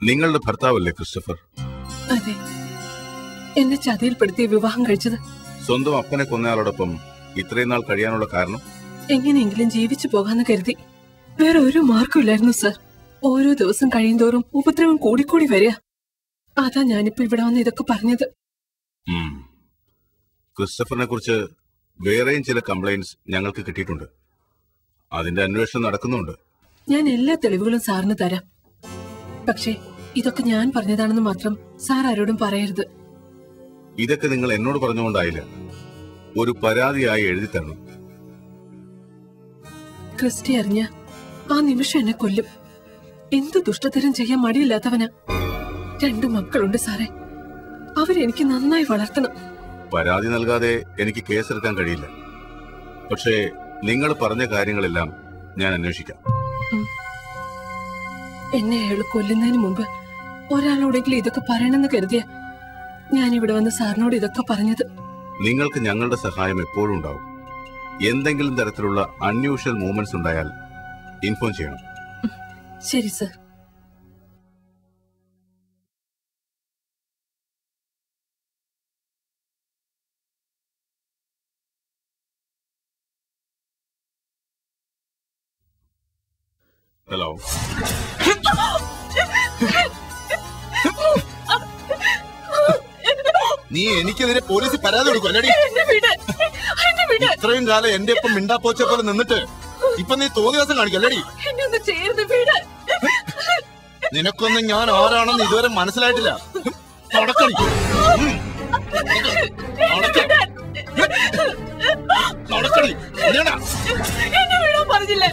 നിങ്ങളുടെ ഭർത്താവല്ലേ ക്രിസ്റ്റഫർ? അതെ, എന്നെ ചതിയിൽപ്പെടുത്തി വിവാഹം കഴിച്ചത്. സ്വന്തം അപ്പനെ കൊന്നയാളോടൊപ്പം ഇത്രയും നാൾ കഴിയാനുള്ള കാരണം? എങ്ങനെയെങ്കിലും ജീവിച്ചു പോകാന്ന് കരുതി. വേറെ ഒരു മാർഗമില്ലായിരുന്നു സർ. ഓരോ ദിവസം കഴിയുന്തോറും ഉപദ്രവം കൂടിക്കൂടി വരിക. അതാ ഞാനിപ്പോ ഇവിടെ വന്ന് ഇതൊക്കെ പറഞ്ഞത്. ക്രിസ്റ്റഫറിനെ കുറിച്ച് വേറെയും ചില കംപ്ലൈന്റ്സ് ഞങ്ങൾക്ക് കിട്ടിയിട്ടുണ്ട്. അതിന്റെ അന്വേഷണം നടക്കുന്നുണ്ട്. ഞാൻ എല്ലാ തെളിവുകളും സാറിന് തരാം. പക്ഷേ ഇതൊക്കെ ഞാൻ പറഞ്ഞതാണെന്ന് മാത്രം സാർ ആരോടും പറയരുത്. ഇതൊക്കെ നിങ്ങൾ എന്നോട് പറഞ്ഞുകൊണ്ടായില്ല, ഒരു പരാതിയായി എഴുതി തരണം. ക്രിസ്റ്റി അറിഞ്ഞ ആ നിമിഷം എന്നെ കൊല്ലും. എന്ത് ദുഷ്ടതരം ചെയ്യാൻ മടിയില്ലാത്തവനാ. 2 മക്കളുണ്ട് സാറേ, അവരെനിക്ക് നന്നായി വളർത്തണം. പരാതി നൽകാതെ എനിക്ക് കേസെടുക്കാൻ കഴിയില്ല. പക്ഷേ നിങ്ങൾ പറഞ്ഞ കാര്യങ്ങളെല്ലാം ഞാൻ അന്വേഷിക്കാം. എന്നെ അയാൾ കൊല്ലുന്നതിന് മുമ്പ് ഒരാളോടെങ്കിലും ഇതൊക്കെ പറയണമെന്ന് കരുതിയ ഞാനിവിടെ വന്ന് സാറിനോട് ഇതൊക്കെ പറഞ്ഞത്. നിങ്ങൾക്ക് ഞങ്ങളുടെ സഹായം എപ്പോഴും ഉണ്ടാവും. എന്തെങ്കിലും തരത്തിലുള്ള അൺയൂഷ്വൽ മൂവ്മെന്റ്സ് ഉണ്ടായാൽ ഇൻഫോം ചെയ്യണം. ശരി സർ. ഹലോ. നീ എനിക്കെതിരെ പോലീസിൽ പരാതി കൊടുക്കും അല്ലടി? ഇത്രയും കാലം എന്റെ ഒപ്പം മിണ്ടാപ്പോച്ച പോലെ നിന്നിട്ട് ഇപ്പൊ നീ തോന്നിയാസം കാണിക്കല്ലടി? നിനക്കൊന്നും ഞാൻ ആരാണെന്ന് ഇതുവരെ മനസ്സിലായിട്ടില്ല. നടക്കടി. നടക്കടി. പറഞ്ഞില്ലേ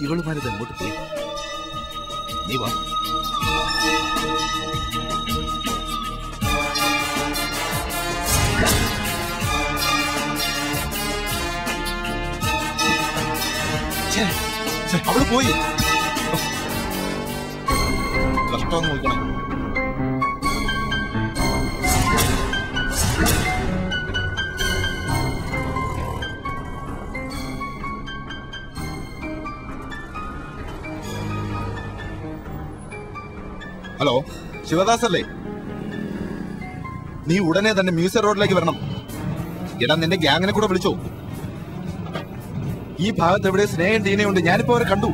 ഇവളുമാരിത് അങ്ങോട്ട് പോയി. നീ വാ. അവള് പോയി. കഷ്ടമെന്ന് നോക്കണേ. ഹലോ, ശിവദാസ് അല്ലേ? നീ ഉടനെ തന്നെ മ്യൂസിയം റോഡിലേക്ക് വരണം. എടാ, നിന്റെ ഗ്യാങ്ങിനെ കൂടെ വിളിച്ചോ. ഈ ഭാഗത്ത് എവിടെ സ്നേഹം ടീനയുണ്ട്, ഞാനിപ്പോ അവരെ കണ്ടു.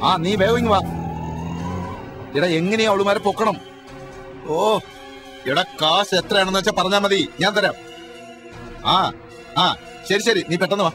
ആ, നീ വേഗം വാ. എടാ, എങ്ങനെയാ അവളുമാരെ പൊക്കണം? ഓ, എടാ, കാശ് എത്രയാണെന്ന് വെച്ചാ പറഞ്ഞാ മതി, ഞാൻ തരാം. ആ ശരി ശരി, നീ പെട്ടെന്ന് വാ.